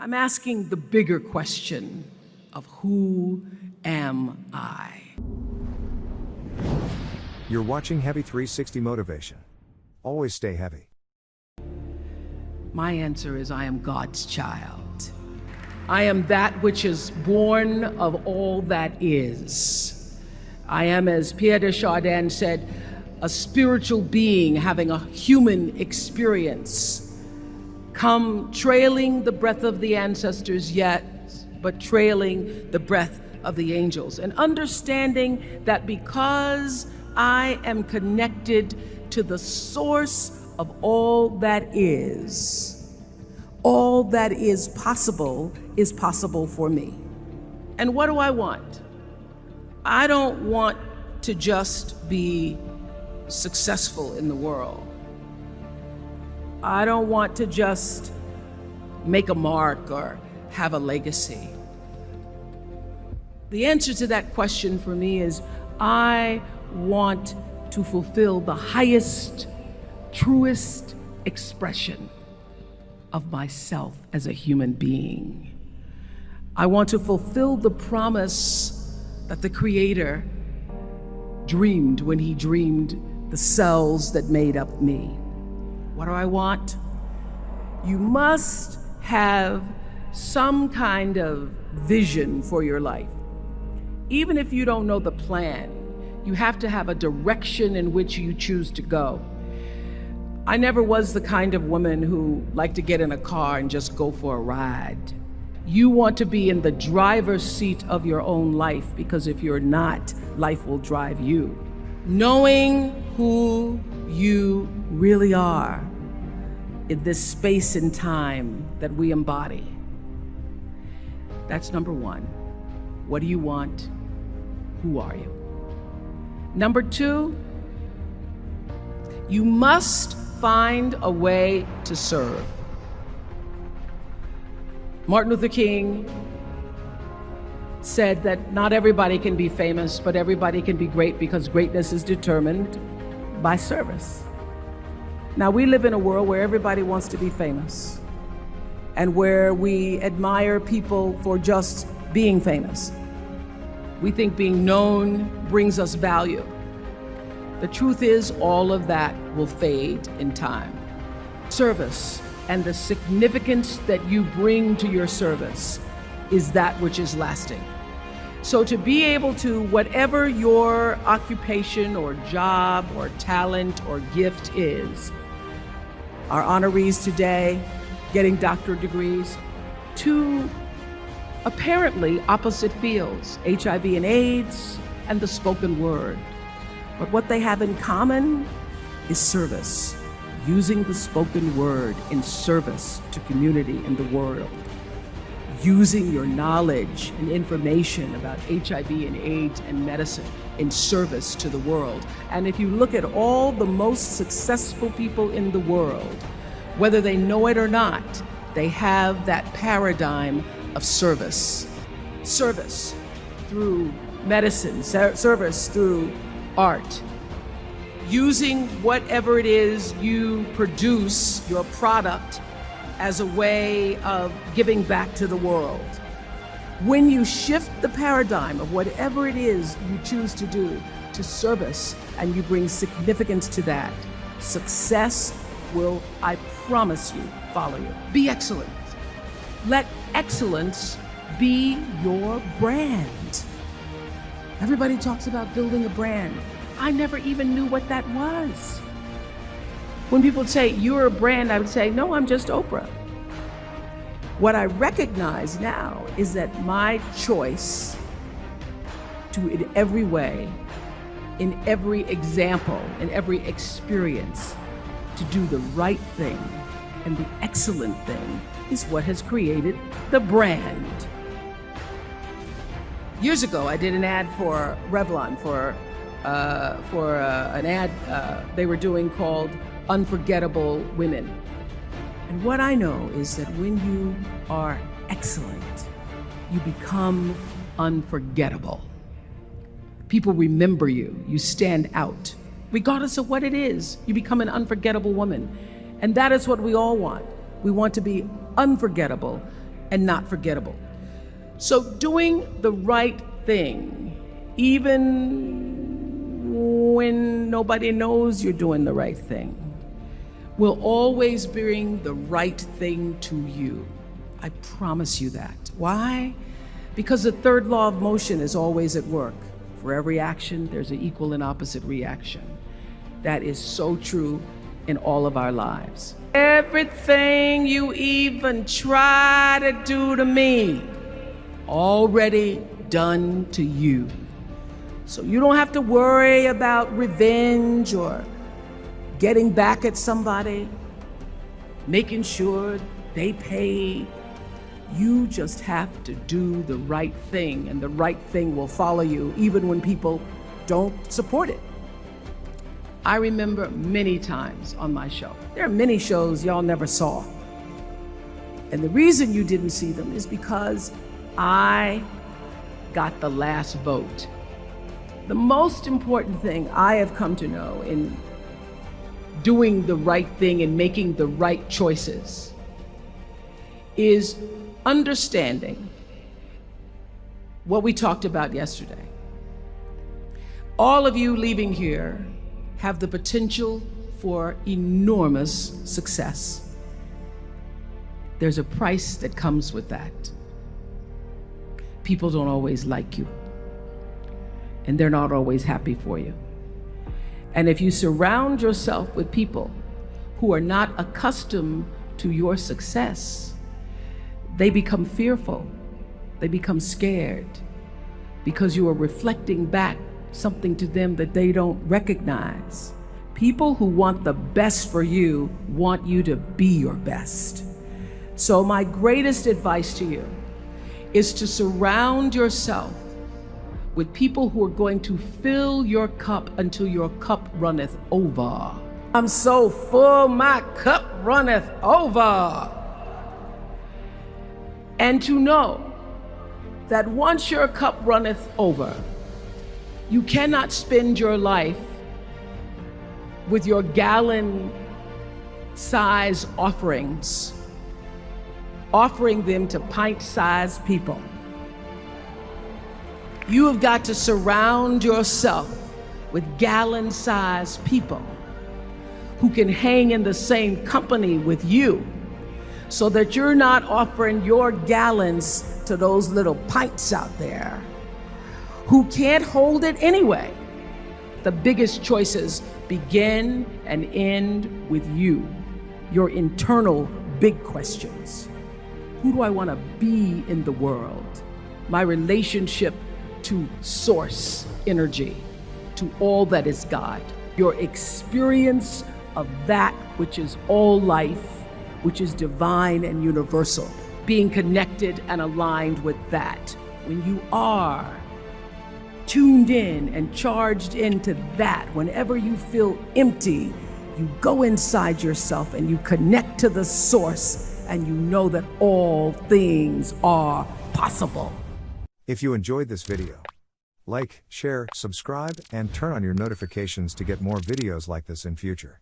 I'm asking the bigger question of who am I? You're watching Heavy 360 Motivation. Always stay heavy. My answer is I am God's child. I am that which is born of all that is. I am, as Pierre de Chardin said, a spiritual being having a human experience. Come trailing the breath of the ancestors yet, but trailing the breath of the angels. And understanding that because I am connected to the source of all that is possible for me. And what do I want? I don't want to just be successful in the world. I don't want to just make a mark or have a legacy. The answer to that question for me is I want to fulfill the highest, truest expression of myself as a human being. I want to fulfill the promise that the Creator dreamed when He dreamed the cells that made up me. What do I want? You must have some kind of vision for your life. Even if you don't know the plan, you have to have a direction in which you choose to go. I never was the kind of woman who liked to get in a car and just go for a ride. You want to be in the driver's seat of your own life, because if you're not, life will drive you. Knowing who you really are in this space and time that we embody. That's number one. What do you want? Who are you? Number two, you must find a way to serve. Martin Luther King said that not everybody can be famous, but everybody can be great, because greatness is determined by service. Now, we live in a world where everybody wants to be famous and where we admire people for just being famous. We think being known brings us value. The truth is, all of that will fade in time. Service and the significance that you bring to your service is that which is lasting. So to be able to, whatever your occupation or job or talent or gift is, our honorees today getting doctorate degrees, to apparently opposite fields, HIV and AIDS and the spoken word. But what they have in common is service, using the spoken word in service to community and the world, using your knowledge and information about HIV and AIDS and medicine in service to the world. And if you look at all the most successful people in the world, whether they know it or not, they have that paradigm of service. Service through medicine, service through art. Using whatever it is you produce, your product, as a way of giving back to the world. When you shift the paradigm of whatever it is you choose to do to service, and you bring significance to that, success will, I promise you, follow you. Be excellent. Let excellence be your brand. Everybody talks about building a brand. I never even knew what that was. When people say, you're a brand, I would say, no, I'm just Oprah. What I recognize now is that my choice to, in every way, in every example, in every experience, to do the right thing and the excellent thing is what has created the brand. Years ago, I did an ad for Revlon for an ad they were doing called Unforgettable Women. And what I know is that when you are excellent, you become unforgettable. People remember you, you stand out. Regardless of what it is, you become an unforgettable woman. And that is what we all want. We want to be unforgettable and not forgettable. So doing the right thing, even when nobody knows you're doing the right thing, will always bring the right thing to you. I promise you that. Why? Because the third law of motion is always at work. For every action, there's an equal and opposite reaction. That is so true in all of our lives. Everything you even try to do to me, already done to you. So you don't have to worry about revenge or getting back at somebody, making sure they pay. You just have to do the right thing, and the right thing will follow you even when people don't support it. I remember many times on my show. There are many shows y'all never saw. And the reason you didn't see them is because I got the last vote. The most important thing I have come to know in doing the right thing and making the right choices is understanding what we talked about yesterday. All of you leaving here have the potential for enormous success. There's a price that comes with that. People don't always like you, and they're not always happy for you. And if you surround yourself with people who are not accustomed to your success, they become fearful, they become scared, because you are reflecting back something to them that they don't recognize. People who want the best for you want you to be your best. So my greatest advice to you is to surround yourself with people who are going to fill your cup until your cup runneth over. I'm so full, my cup runneth over. And to know that once your cup runneth over, you cannot spend your life with your gallon-size offerings, offering them to pint-sized people. You have got to surround yourself with gallon-sized people who can hang in the same company with you, so that you're not offering your gallons to those little pints out there who can't hold it anyway. The biggest choices begin and end with you, your internal big questions. Who do I want to be in the world? My relationship to source energy, to all that is God. Your experience of that which is all life, which is divine and universal, being connected and aligned with that. When you are tuned in and charged into that, whenever you feel empty, you go inside yourself and you connect to the source, and you know that all things are possible. If you enjoyed this video, like, share, subscribe, and turn on your notifications to get more videos like this in future.